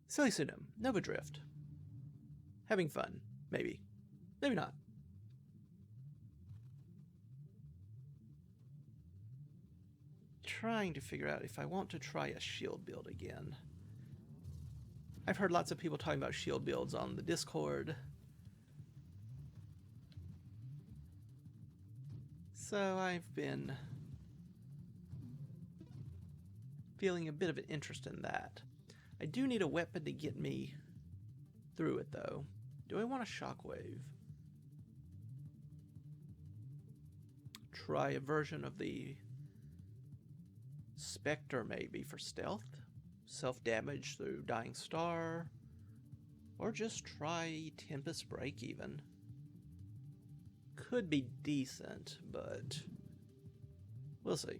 SillyPseudonym, Nova Drift. Having fun. Maybe. Maybe not. Trying to figure out if I want to try a shield build again. I've heard lots of people talking about shield builds on the Discord. So I've been feeling a bit of an interest in that. I do need a weapon to get me through it, though. Do I want a shockwave? Try a version of the Spectre, maybe, for stealth? Self-damage through Dying Star? Or just try Tempest Break, even. Could be decent, but we'll see.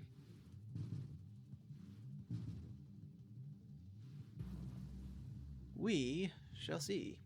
We shall see.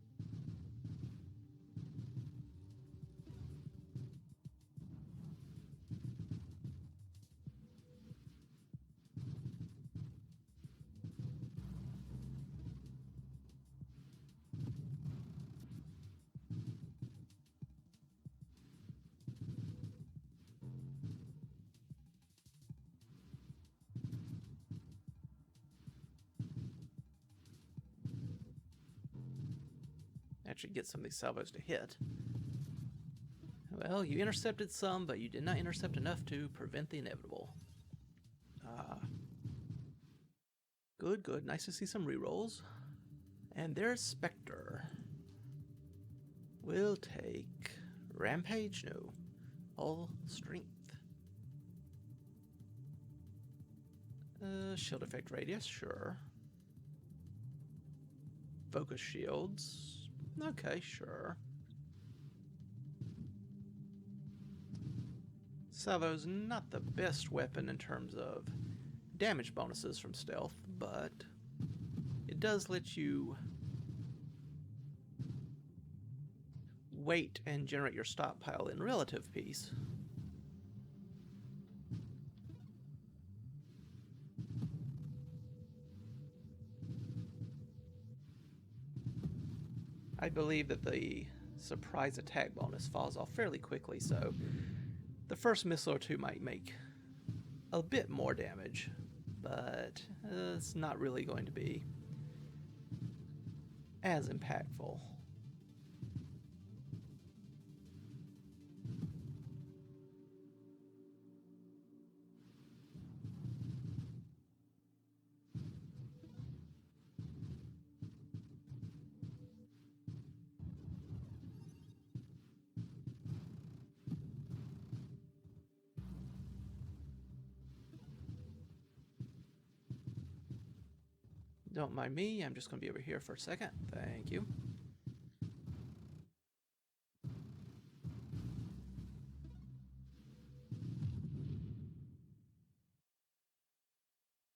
Actually get some of these salvos to hit. Well, you intercepted some, but you did not intercept enough to prevent the inevitable. Good, good. Nice to see some rerolls. And there's Spectre. We'll take Rampage? No. All Strength. Shield Effect Radius? Sure. Focus Shields? Okay, sure. Salvo's not the best weapon in terms of damage bonuses from stealth, but it does let you wait and generate your stockpile in relative peace. I believe that the surprise attack bonus falls off fairly quickly, so the first missile or two might make a bit more damage, but it's not really going to be as impactful. Don't mind me, I'm just going to be over here for a second. Thank you.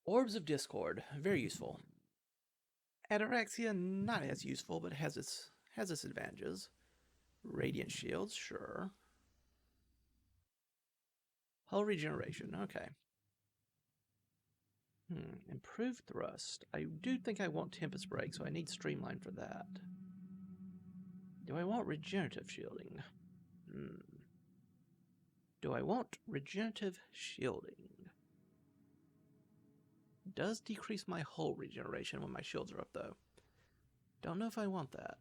Orbs of Discord, very useful. Ataraxia, not as useful, but has its advantages. Radiant Shields, sure. Hull Regeneration, okay. Improved Thrust. I do think I want Tempest Break, so I need Streamline for that. Do I want Regenerative Shielding? Do I want Regenerative Shielding? Does decrease my hull regeneration when my shields are up, though. Don't know if I want that.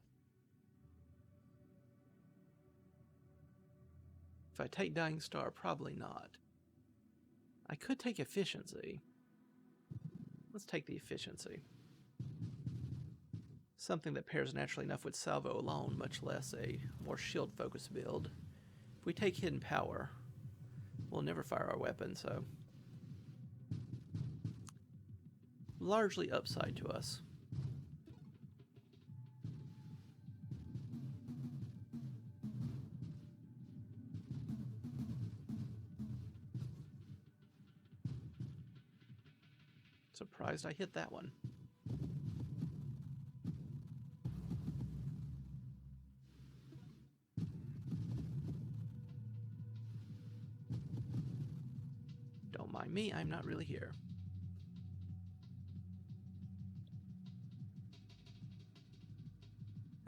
If I take Dying Star, probably not. I could take Efficiency. Let's take the Efficiency. Something that pairs naturally enough with Salvo alone, much less a more shield-focused build. If we take Hidden Power, we'll never fire our weapon, so largely upside to us. Surprised I hit that one. Don't mind me, I'm not really here.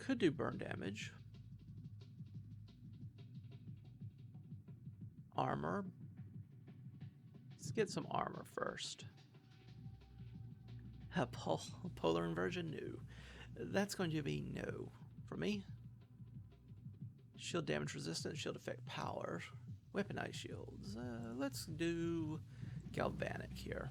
Could do burn damage. Armor. Let's get some armor first. Polar inversion? No. That's going to be no for me. Shield damage resistance, shield effect power. Weaponized shields. Let's do galvanic here.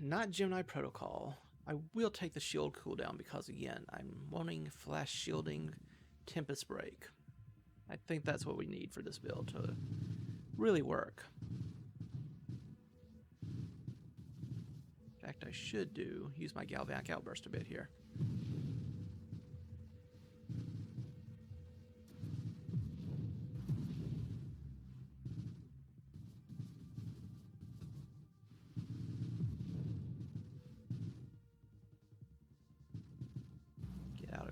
Not Gemini Protocol. I will take the shield cooldown because, again, I'm wanting flash shielding Tempest Break. I think that's what we need for this build to really work. In fact, I should use my Galvanic Outburst a bit here.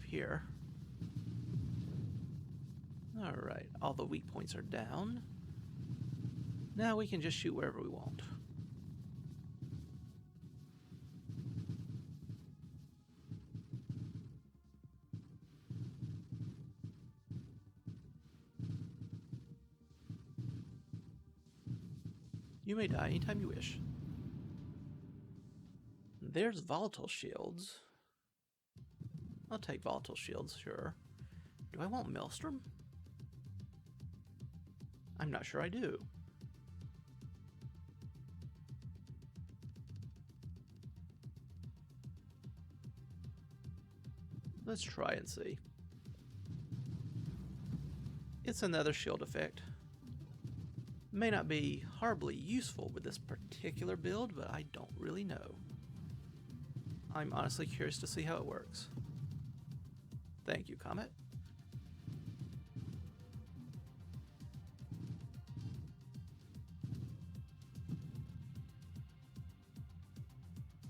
Here. Alright, all the weak points are down. Now we can just shoot wherever we want. You may die anytime you wish. There's volatile shields. I'll take volatile shields, sure. Do I want Maelstrom? I'm not sure I do. Let's try and see. It's another shield effect. May not be horribly useful with this particular build, but I don't really know. I'm honestly curious to see how it works. Thank you, Comet.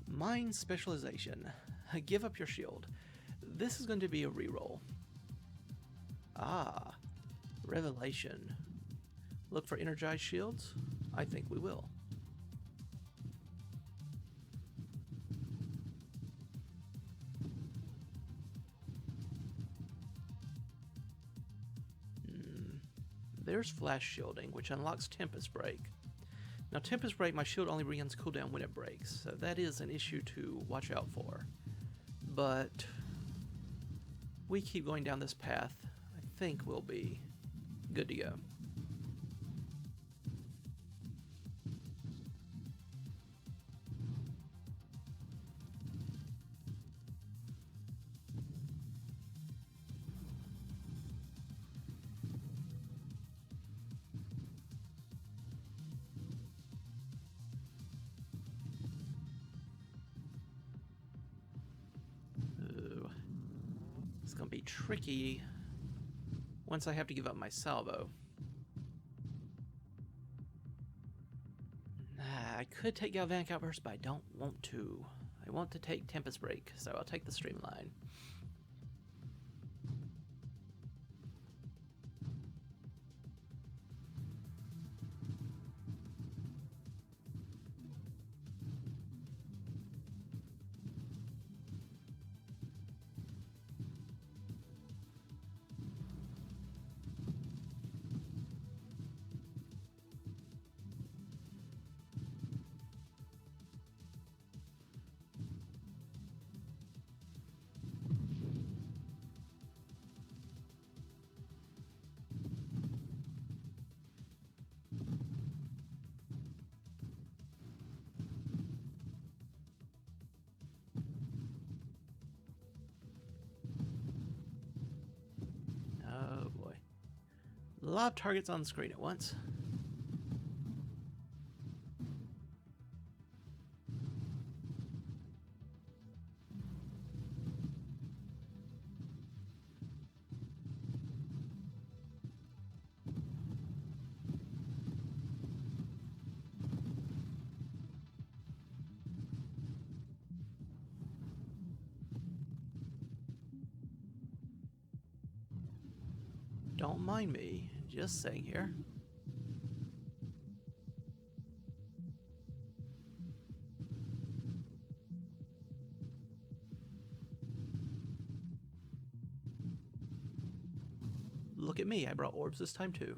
Mind Specialization. Give up your shield. This is going to be a reroll. Ah, Revelation. Look for energized shields? I think we will. There's flash shielding, which unlocks Tempest Break. Now, Tempest Break, my shield only regains cooldown when it breaks, so that is an issue to watch out for. But we keep going down this path, I think we'll be good to go. It's going to be tricky once I have to give up my salvo. I could take Galvanic Outburst, but I don't want to. I want to take Tempest Break, so I'll take the Streamline. A lot of targets on the screen at once. Don't mind me, just sitting here. Look at me, I brought orbs this time too.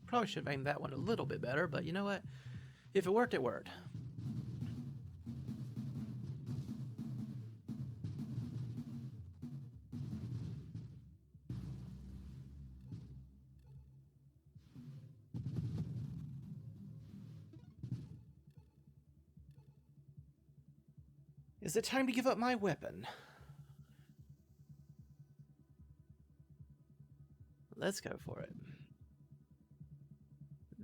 Probably should have aimed that one a little bit better, but you know what? If it worked, it worked. Is it time to give up my weapon? Let's go for it.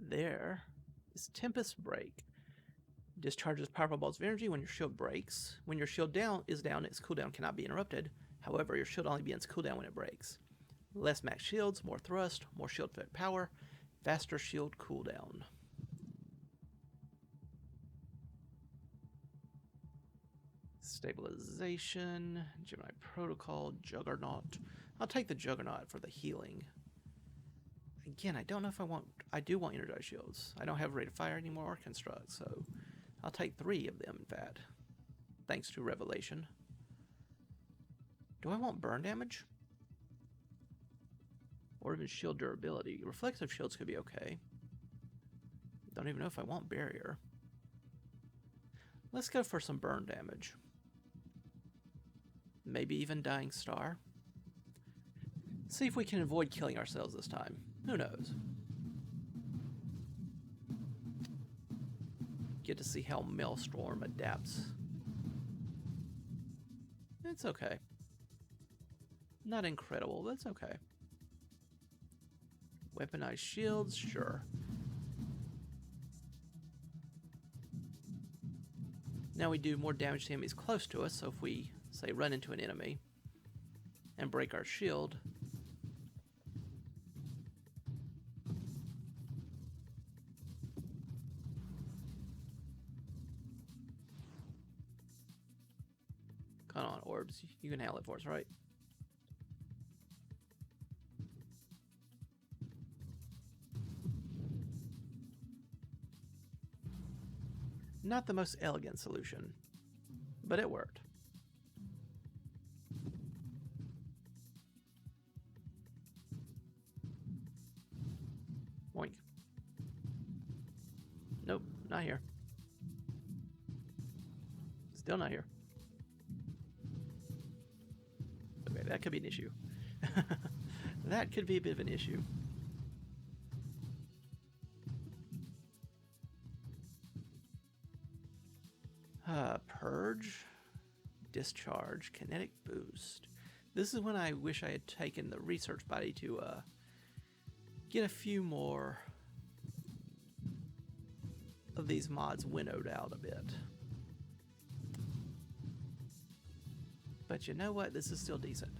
There is Tempest Break. Discharges powerful balls of energy when your shield breaks. When your shield is down, its cooldown cannot be interrupted. However, your shield only begins cooldown when it breaks. Less max shields, more thrust, more shield effect power, faster shield cooldown. Stabilization, Gemini Protocol, Juggernaut. I'll take the Juggernaut for the healing. Again, I don't know if I want... I do want Energized Shields. I don't have Rate of Fire anymore or Construct, so I'll take 3 of them, in fact. Thanks to Revelation. Do I want Burn Damage? Or even Shield Durability? Reflective Shields could be okay. Don't even know if I want Barrier. Let's go for some Burn Damage. Maybe even Dying Star. See if we can avoid killing ourselves this time. Who knows? Get to see how Maelstrom adapts. It's okay. Not incredible, but it's okay. Weaponized shields, sure. Now we do more damage to enemies close to us, so if we, say, run into an enemy and break our shield, come on, orbs. You can handle it for us, right? Not the most elegant solution, but it worked. Boink. Nope, not here. Still not here. Okay, that could be an issue. That could be a bit of an issue. Purge, discharge, kinetic boost. This is when I wish I had taken the research body to get a few more of these mods winnowed out a bit. But you know what? This is still decent.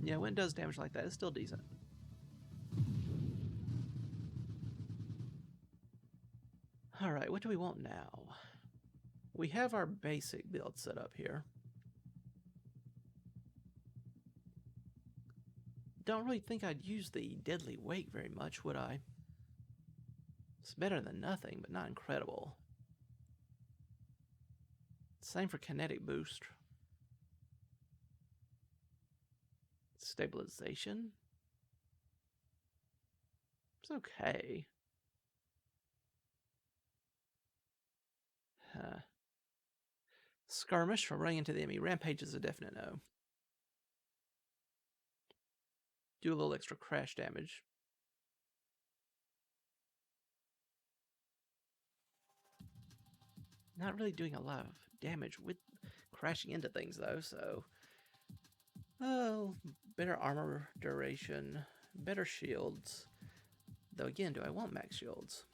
Yeah, when it does damage like that, it's still decent. Alright, what do we want now? We have our basic build set up here. Don't really think I'd use the deadly weight very much, would I? It's better than nothing, but not incredible. Same for kinetic boost. Stabilization. It's okay. Skirmish for running into the enemy. Rampage is a definite no. Do a little extra crash damage. Not really doing a lot of damage with crashing into things, though, so... Oh, better armor duration, better shields. Though again, do I want max shields?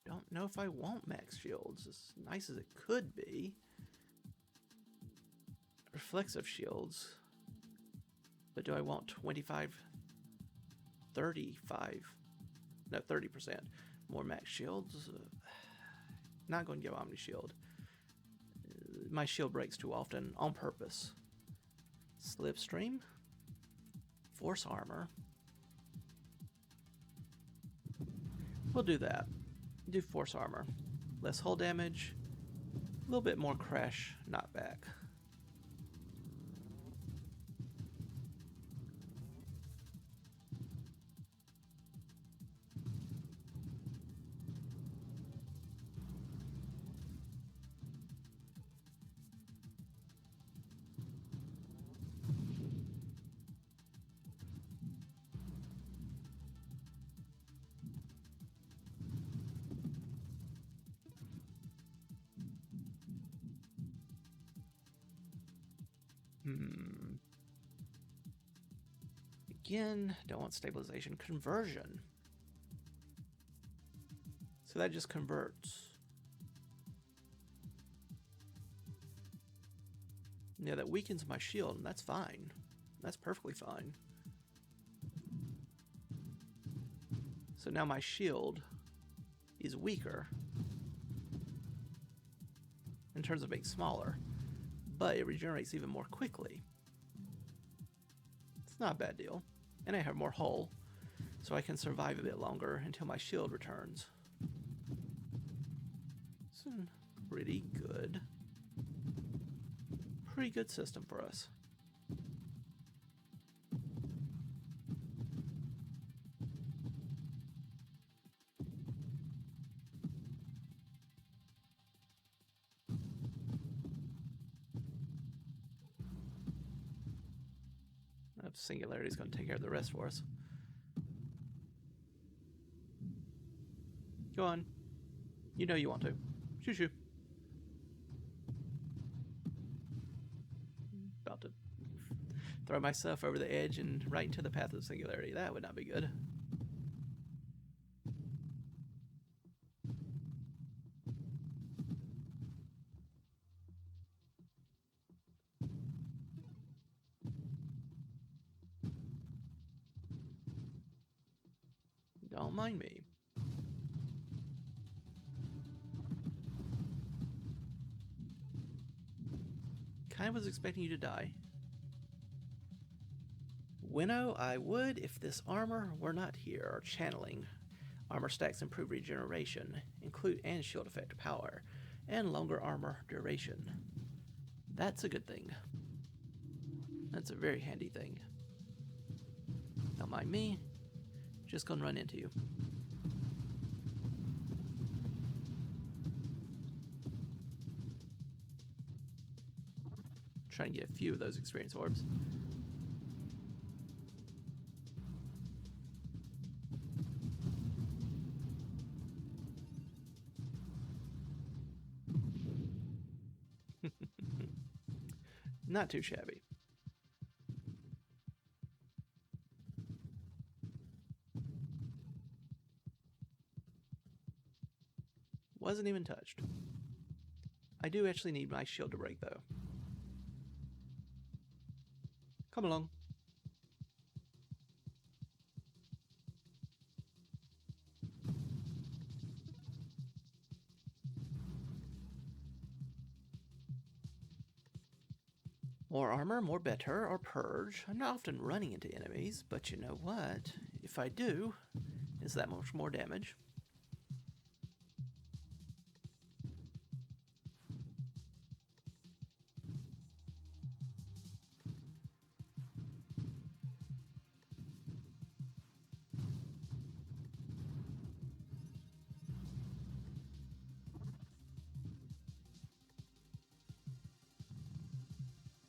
Don't know if I want max shields, as nice as it could be. Reflexive shields. But do I want 25, 35, no, 30% more max shields? Not going to go Omni Shield. My shield breaks too often on purpose. Slipstream. Force armor. We'll do that. Do force armor. Less hull damage. A little bit more crash knockback. Again, don't want stabilization. Conversion. So that just converts. Yeah, that weakens my shield, and that's fine. That's perfectly fine. So now my shield is weaker in terms of being smaller, but it regenerates even more quickly. It's not a bad deal. And I have more hull, so I can survive a bit longer until my shield returns. It's pretty good. Pretty good system for us. Singularity is going to take care of the rest for us. Go on. You know you want to. Shoo shoo. About to throw myself over the edge and right into the path of singularity. That would not be good. Don't mind me. Kind of was expecting you to die. Winnow, I would if this armor were not here, or channeling. Armor stacks improve regeneration, include and shield effect power, and longer armor duration. That's a good thing. That's a very handy thing. Don't mind me. Just gonna run into you. Try and get a few of those experience orbs. Not too shabby. Wasn't even touched. I do actually need my shield to break, though. Come along. More armor, more better, or purge. I'm not often running into enemies, but you know what? If I do, it's that much more damage.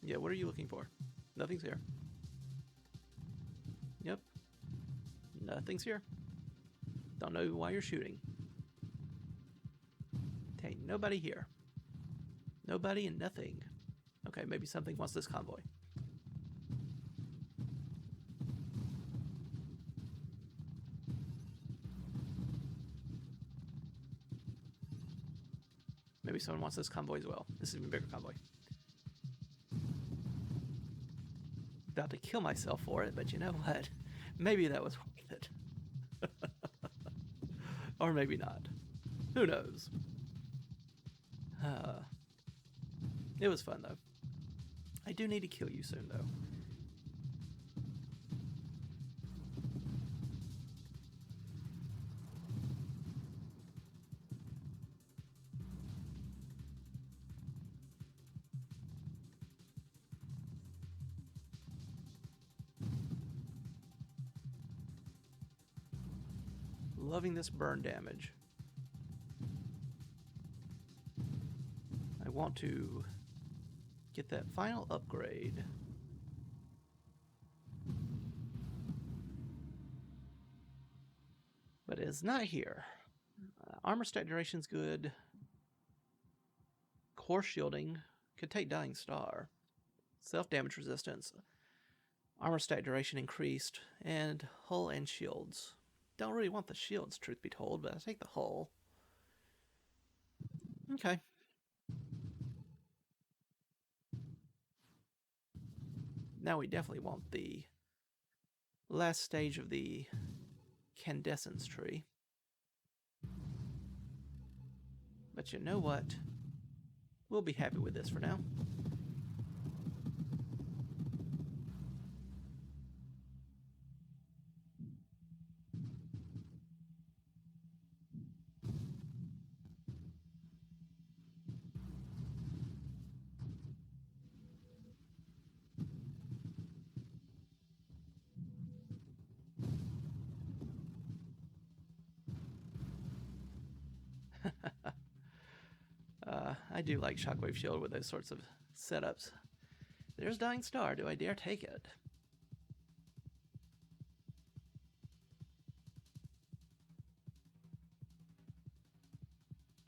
Yeah, what are you looking for? Nothing's here. Yep. Nothing's here. Don't know why you're shooting. Ain't nobody here. Nobody and nothing. Okay, maybe something wants this convoy. Maybe someone wants this convoy as well. This is an even bigger convoy. About to kill myself for it, but you know what? Maybe that was worth it. Or maybe not. Who knows? It was fun, though. I do need to kill you soon, though. Loving this burn damage. I want to get that final upgrade. But it's not here. Armor stat duration's good. Core shielding. Could take Dying Star. Self-damage resistance. Armor stat duration increased. And hull and shields. Don't really want the shields, truth be told, but I take the hull. Okay. Now we definitely want the last stage of the Candescence tree. But you know what? We'll be happy with this for now. I do like Shockwave Shield with those sorts of setups. There's Dying Star. Do I dare take it?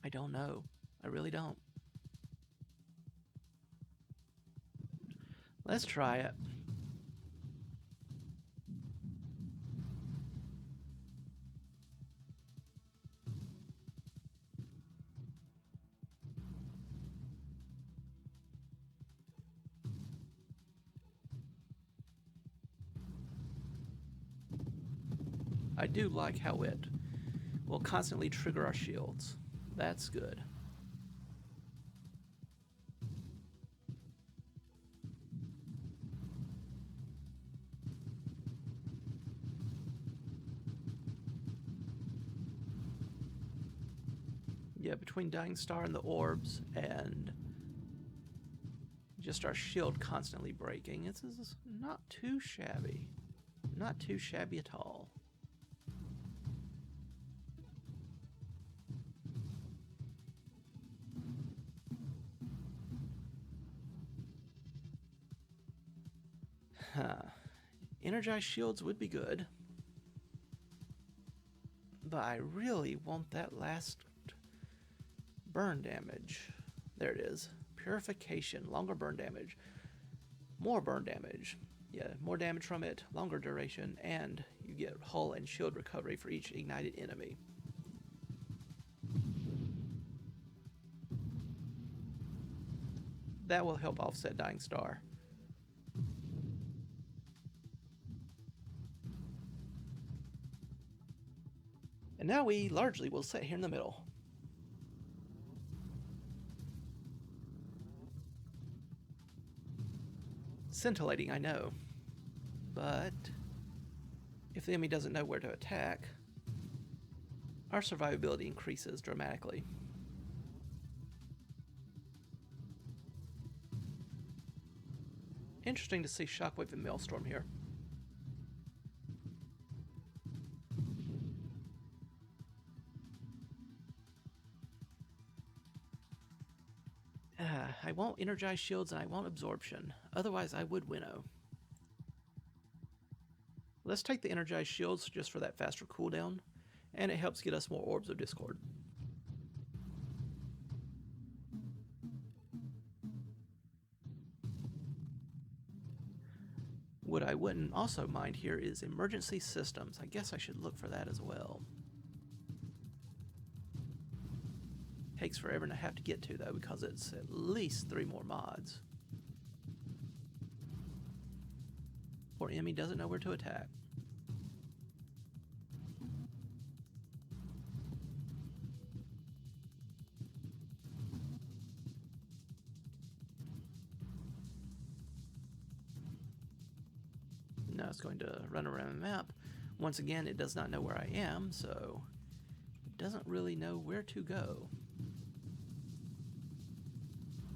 I don't know. I really don't. Let's try it. I do like how it will constantly trigger our shields. That's good. Yeah, between Dying Star and the orbs and just our shield constantly breaking, this is not too shabby. Not too shabby at all. Energized shields would be good. But I really want that last burn damage. There it is. Purification, longer burn damage. More burn damage. Yeah, more damage from it, longer duration, and you get hull and shield recovery for each ignited enemy. That will help offset Dying Star. And now we largely will sit here in the middle. Scintillating, I know. But if the enemy doesn't know where to attack, our survivability increases dramatically. Interesting to see Shockwave and Maelstrom here. I won't energize shields and I won't absorption. Otherwise, I would winnow. Let's take the energized shields just for that faster cooldown, and it helps get us more Orbs of Discord. What I wouldn't also mind here is emergency systems. I guess I should look for that as well. Takes forever to have to get to though, because it's at least 3 more mods. Poor enemy doesn't know where to attack. Now it's going to run around the map. Once again, it does not know where I am, so it doesn't really know where to go.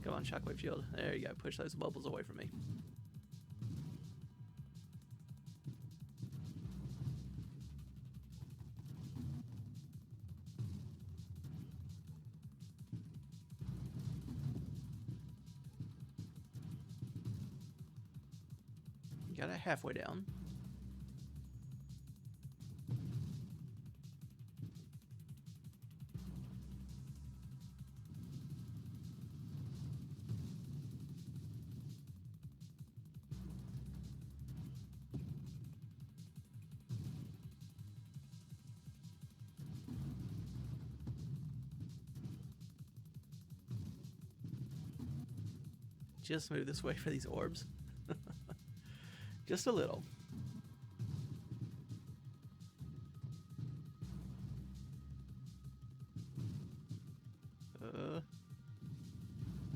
Come on, Shockwave Shield. There you go. Push those bubbles away from me. Got it halfway down. Just move this way for these orbs. Just a little.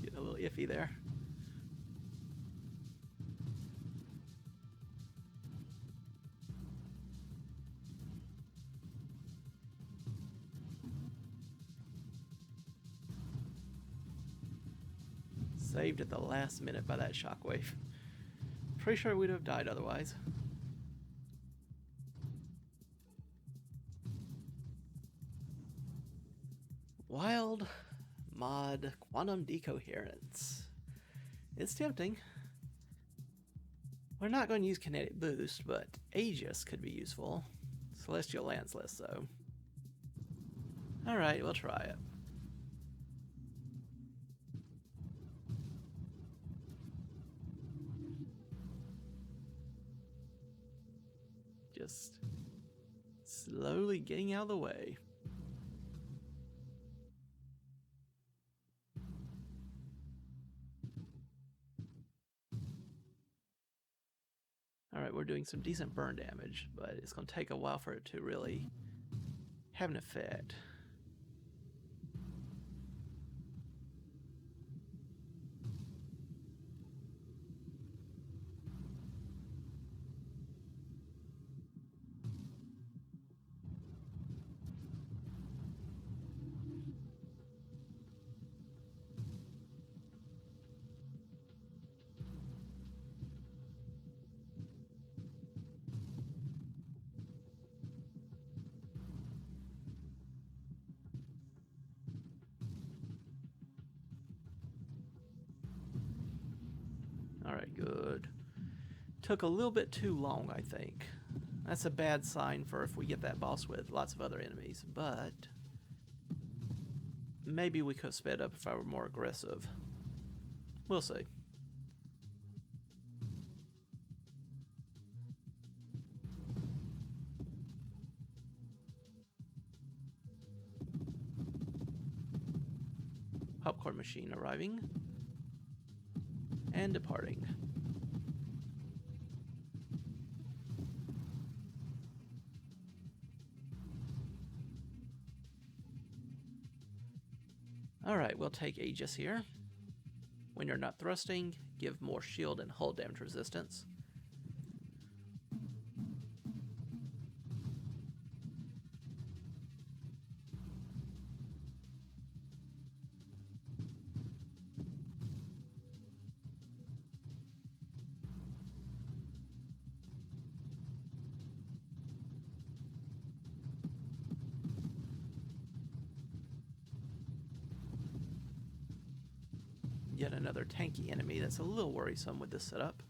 Getting a little iffy there. Saved at the last minute by that shockwave. Pretty sure we'd have died otherwise. Wild mod quantum decoherence. It's tempting. We're not going to use kinetic boost, but Aegis could be useful. Celestial Lance list though. Alright, we'll try it. Just slowly getting out of the way. Alright, we're doing some decent burn damage, but it's going to take a while for it to really have an effect. Alright, good. Took a little bit too long, I think. That's a bad sign for if we get that boss with lots of other enemies, but maybe we could have sped up if I were more aggressive. We'll see. Popcorn machine arriving and departing. Alright, we'll take Aegis here. When you're not thrusting, give more shield and hull damage resistance. Yet another tanky enemy that's a little worrisome with this setup.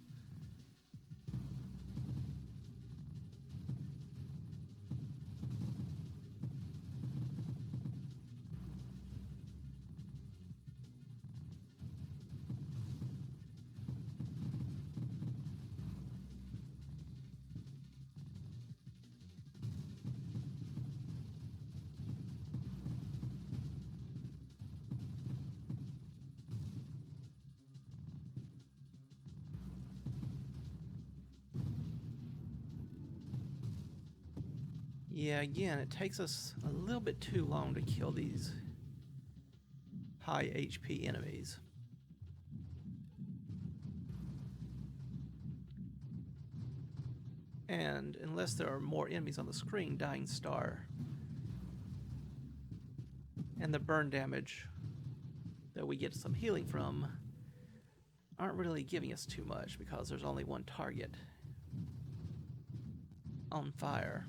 Yeah, again, it takes us a little bit too long to kill these high HP enemies. And unless there are more enemies on the screen, Dying Star and the burn damage that we get some healing from aren't really giving us too much because there's only one target on fire.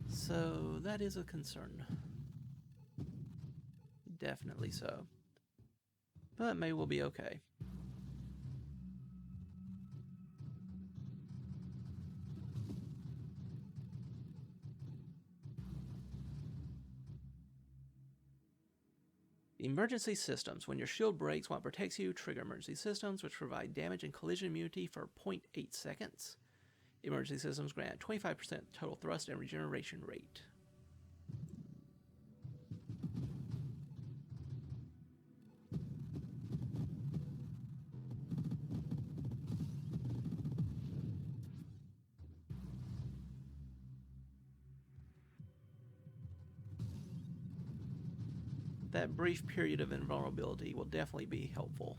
So that is a concern. Definitely so. But maybe we'll be okay. Emergency systems. When your shield breaks while it protects you, trigger emergency systems, which provide damage and collision immunity for 0.8 seconds. Emergency systems grant 25% total thrust and regeneration rate. That brief period of invulnerability will definitely be helpful.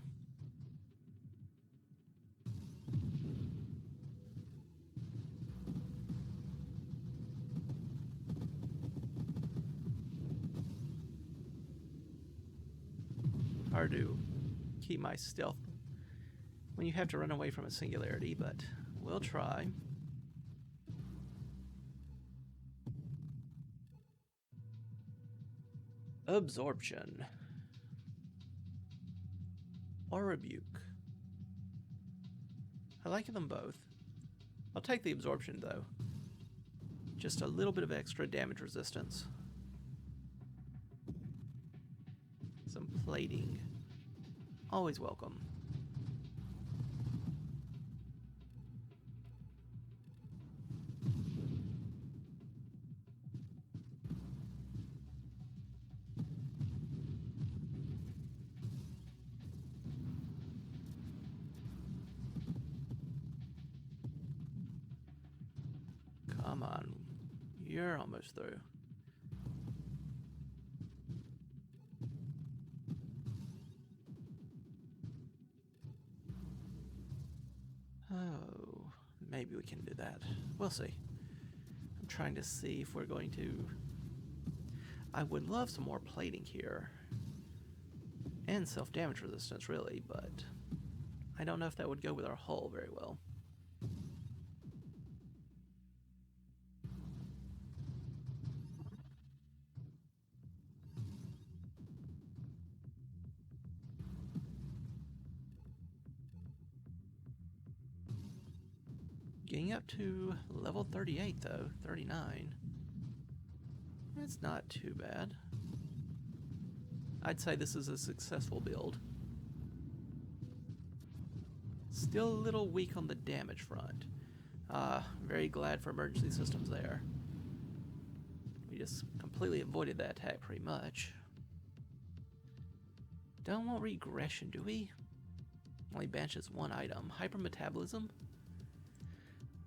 Hard to keep my stealth when you have to run away from a singularity, but we'll try. Absorption or Rebuke. I like them both. I'll take the Absorption though. Just a little bit of extra damage resistance. Some plating. Always welcome. Come on. You're almost through. Oh, maybe we can do that. We'll see. I'm trying to see if we're going to... I would love some more plating here. And self-damage resistance, really, but I don't know if that would go with our hull very well. Getting up to level 38 though, 39. That's not too bad. I'd say this is a successful build. Still a little weak on the damage front. Very glad for emergency systems there. We just completely avoided that attack pretty much. Don't want regression, do we? Only banishes one item. Hypermetabolism?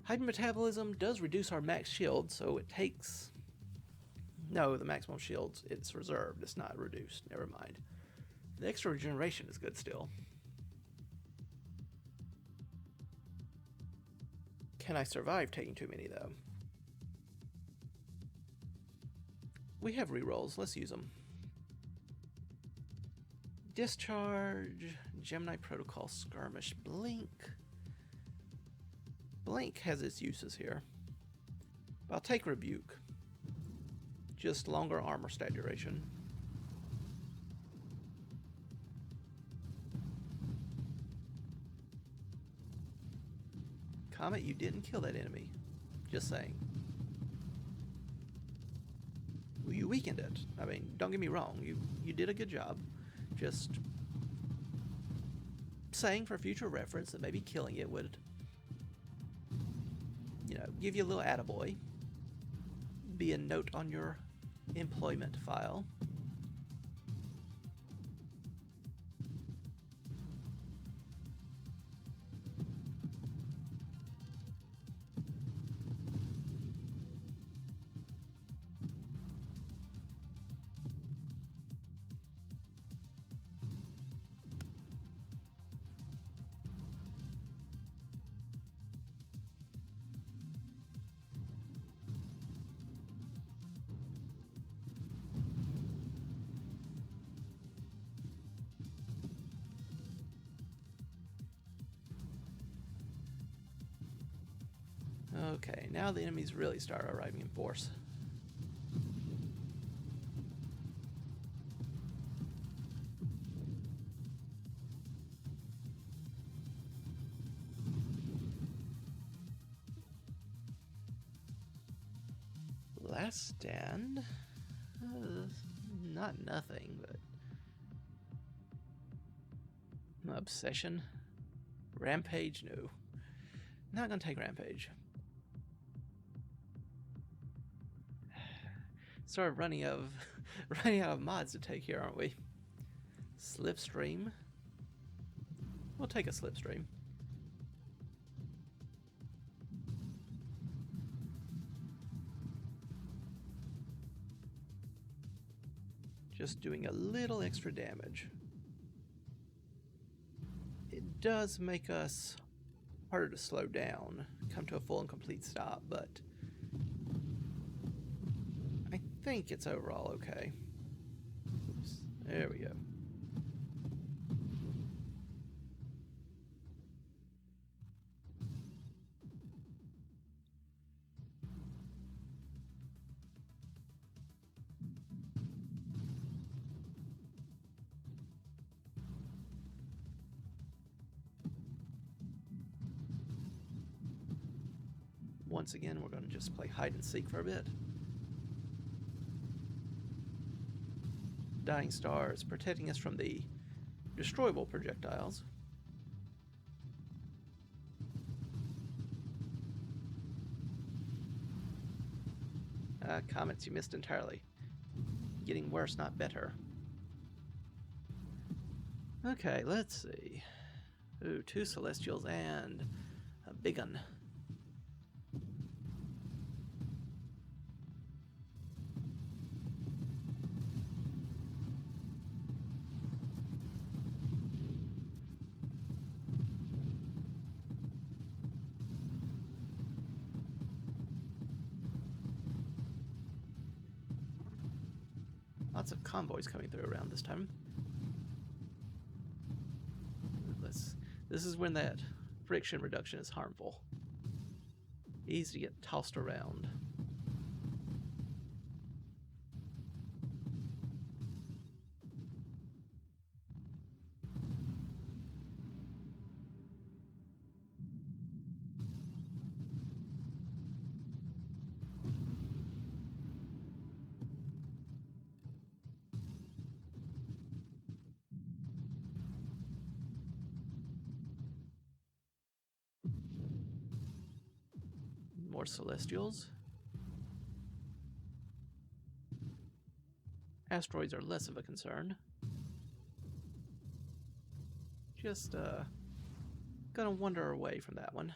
Hypermetabolism does reduce our max shield, so it takes... No, the maximum shields, it's reserved. It's not reduced. Never mind. The extra regeneration is good still. Can I survive taking too many, though? We have rerolls. Let's use them. Discharge, Gemini Protocol, Skirmish, Blink. Blink has its uses here. But I'll take Rebuke. Just longer armor stat duration. Comet, you didn't kill that enemy. Just saying. You weakened it. I mean, don't get me wrong. You did a good job. Just saying for future reference that maybe killing it would, you know, give you a little attaboy. Be a note on your employment file. Okay, now the enemies really start arriving in force. Last stand? Not nothing, but... Obsession? Rampage? No. Not gonna take Rampage. Sort of running out of mods to take here, aren't we? Slipstream. We'll take a Slipstream. Just doing a little extra damage. It does make us harder to slow down, come to a full and complete stop, but I think it's overall okay. Oops. There we go. Once again, we're going to just play hide and seek for a bit. Dying stars protecting us from the destroyable projectiles. Comets you missed entirely. Getting worse, not better. Okay, let's see. Ooh, 2 Celestials and a big one. Lots of convoys coming through around this time. This is when that friction reduction is harmful. Easy to get tossed around. More Celestials. Asteroids are less of a concern. Just gonna wander away from that one.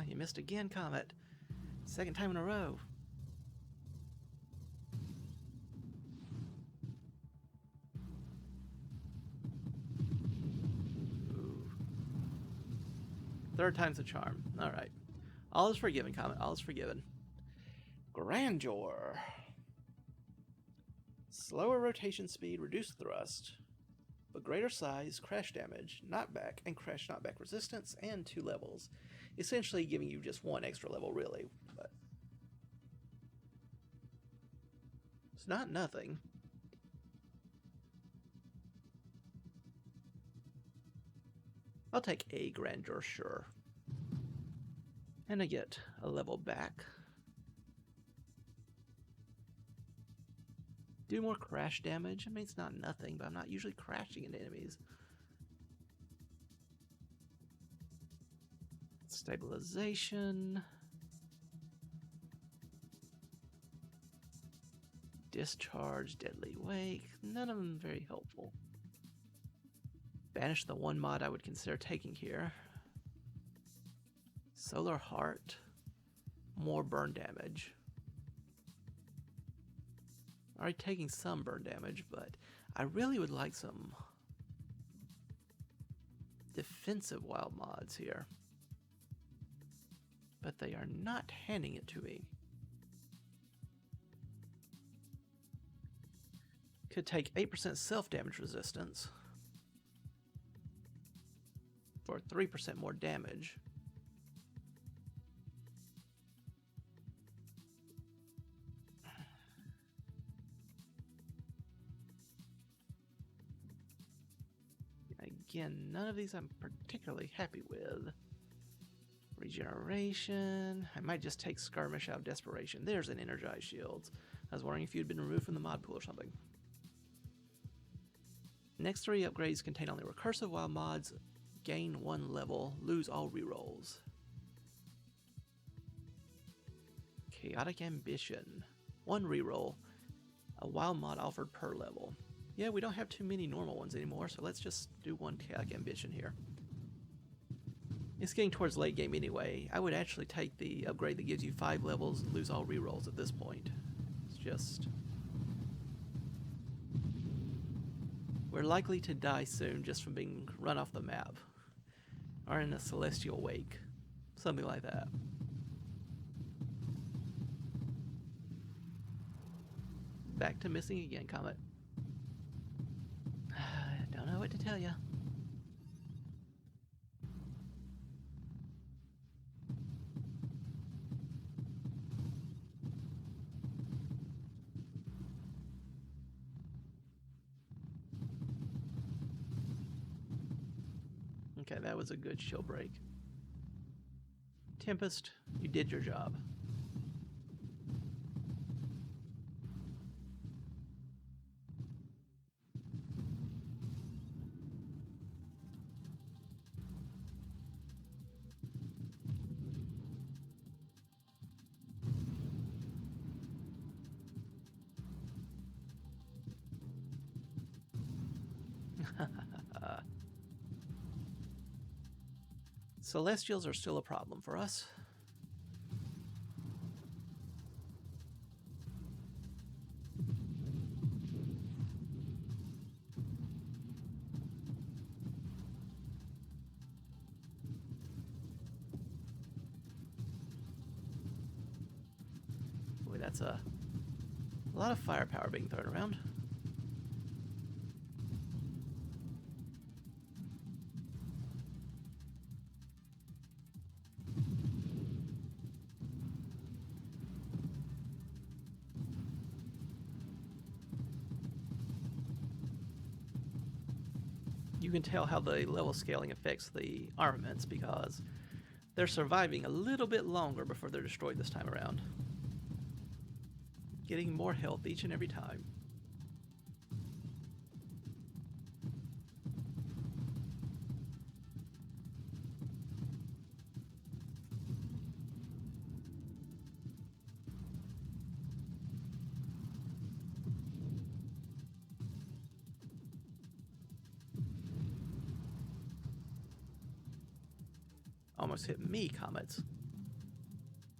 You missed again, Comet. Second time in a row. Ooh. Third time's a charm. Alright. All is forgiven, Comet. All is forgiven. Grandeur. Slower rotation speed, reduced thrust, but greater size, crash damage, knockback, and crash knockback resistance, and 2 levels. Essentially giving you just 1 extra level, really. But it's not nothing. I'll take a grandeur, sure. And I get a level back. Do more crash damage. I mean, it's not nothing, but I'm not usually crashing into enemies. Stabilization. Discharge, deadly wake. None of them very helpful. Banish the one mod I would consider taking here. Solar Heart. More burn damage. Already taking some burn damage, but I really would like some defensive wild mods here. But they are not handing it to me. Could take 8% self-damage resistance for 3% more damage. Again, none of these I'm particularly happy with. Regeneration. I might just take Skirmish out of desperation. There's an Energized Shields. I was wondering if you'd been removed from the mod pool or something. Next 3 upgrades contain only recursive wild mods. Gain 1 level. Lose all rerolls. Chaotic Ambition. 1 reroll. A wild mod offered per level. Yeah, we don't have too many normal ones anymore, so let's just do 1 Chaotic Ambition here. It's getting towards late game anyway. I would actually take the upgrade that gives you 5 levels and lose all rerolls at this point. It's just... we're likely to die soon just from being run off the map. Or in a celestial wake. Something like that. Back to missing again, Comet. Don't know what to tell you. Okay, that was a good shield break. Tempest, you did your job. Celestials are still a problem for us. Boy, that's a lot of firepower being thrown around. You can tell how the level scaling affects the armaments because they're surviving a little bit longer before they're destroyed this time around. Getting more health each and every time. Almost hit me, Comets.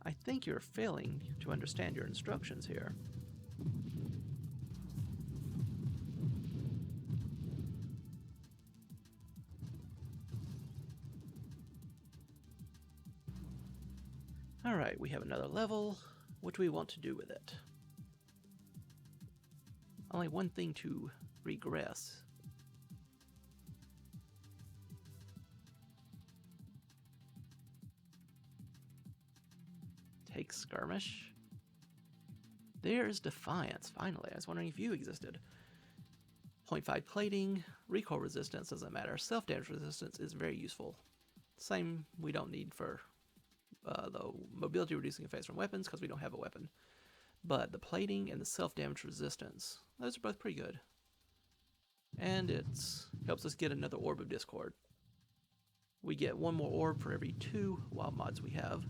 I think you're failing to understand your instructions here. Alright, we have another level. What do we want to do with it? Only one thing to regress. Take Skirmish. There's Defiance, finally. I was wondering if you existed. 0.5 plating, recoil resistance doesn't matter. Self-damage resistance is very useful. Same we don't need for the mobility reducing effects from weapons because we don't have a weapon. But the plating and the self-damage resistance, those are both pretty good. And it helps us get another Orb of Discord. We get one more orb for every 2 wild mods we have.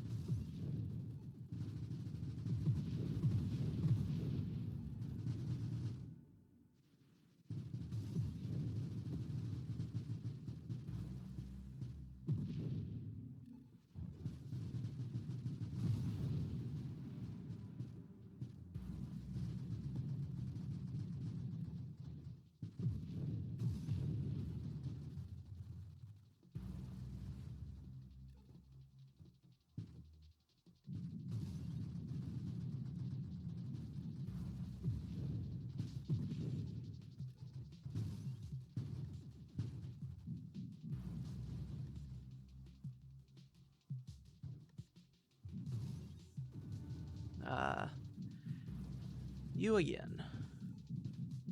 You again.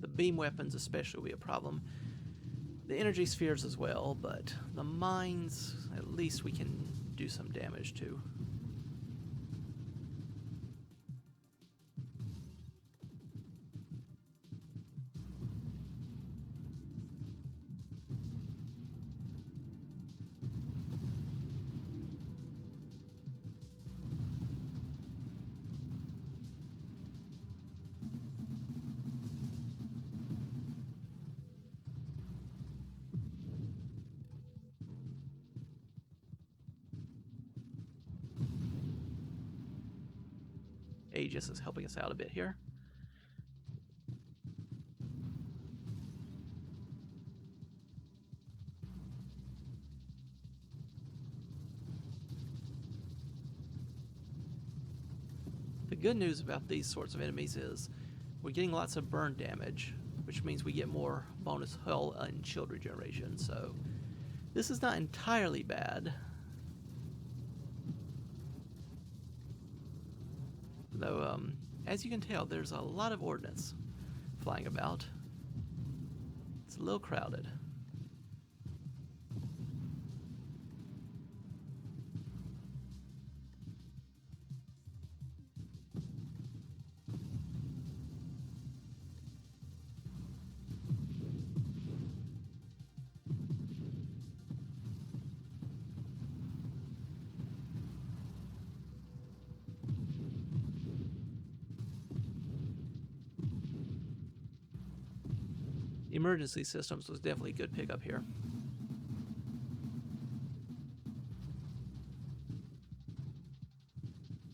The beam weapons especially will be a problem. The energy spheres as well, but the mines, at least we can do some damage to. Aegis is helping us out a bit here. The good news about these sorts of enemies is we're getting lots of burn damage, which means we get more bonus hull and shield regeneration, so this is not entirely bad. Though, as you can tell, there's a lot of ordnance flying about. It's a little crowded. Emergency systems was definitely a good pickup here.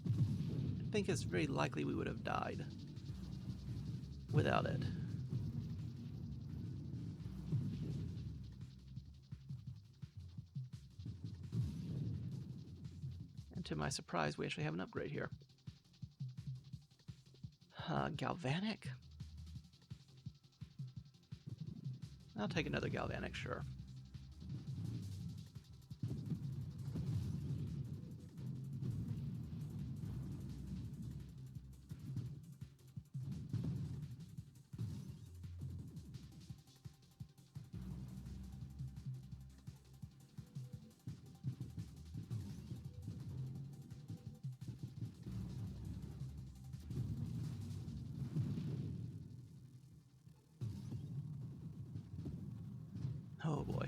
I think it's very likely we would have died without it. And to my surprise, we actually have an upgrade here. Galvanic? I'll take another Galvanic, sure. Oh boy,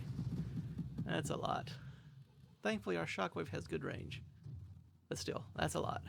that's a lot. Thankfully our shockwave has good range, but still, that's a lot.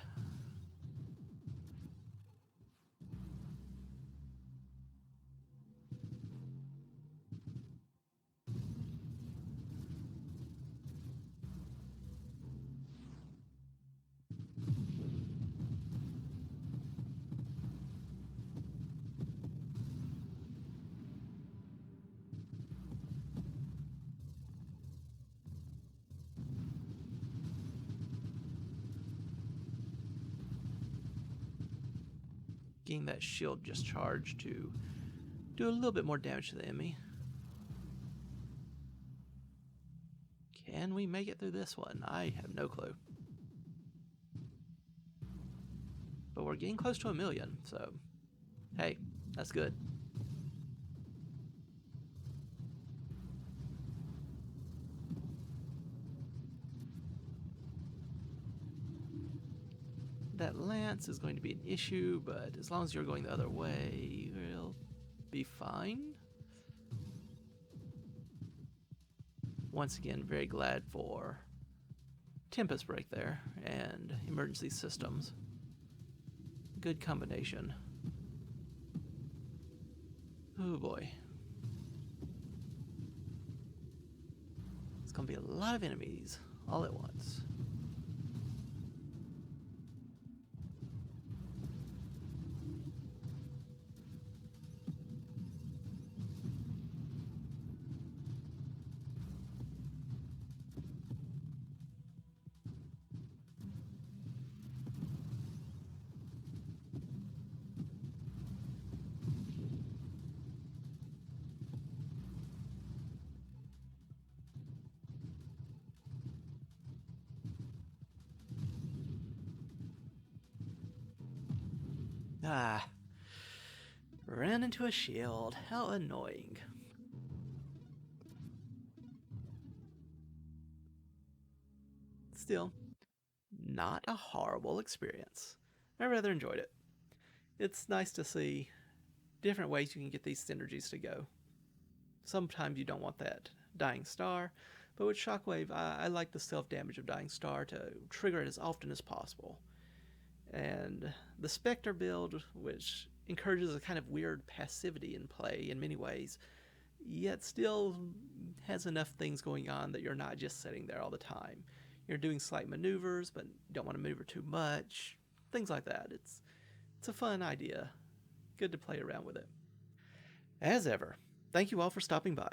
getting that shield just charged to do a little bit more damage to the enemy. Can we make it through this one? I have no clue. But we're getting close to 1,000,000, so hey, that's good. That lance is going to be an issue, but as long as you're going the other way, we'll be fine. Once again, very glad for Tempest Break there and Emergency Systems. Good combination. Oh boy. It's gonna be a lot of enemies all at once. Ah, ran into a shield. How annoying. Still, not a horrible experience. I rather enjoyed it. It's nice to see different ways you can get these synergies to go. Sometimes you don't want that Dying Star, but with Shockwave, I like the self-damage of Dying Star to trigger it as often as possible. And the Spectre build, which encourages a kind of weird passivity in play in many ways, yet still has enough things going on that you're not just sitting there all the time. You're doing slight maneuvers, but don't want to maneuver too much. Things like that. It's a fun idea. Good to play around with it. As ever, thank you all for stopping by.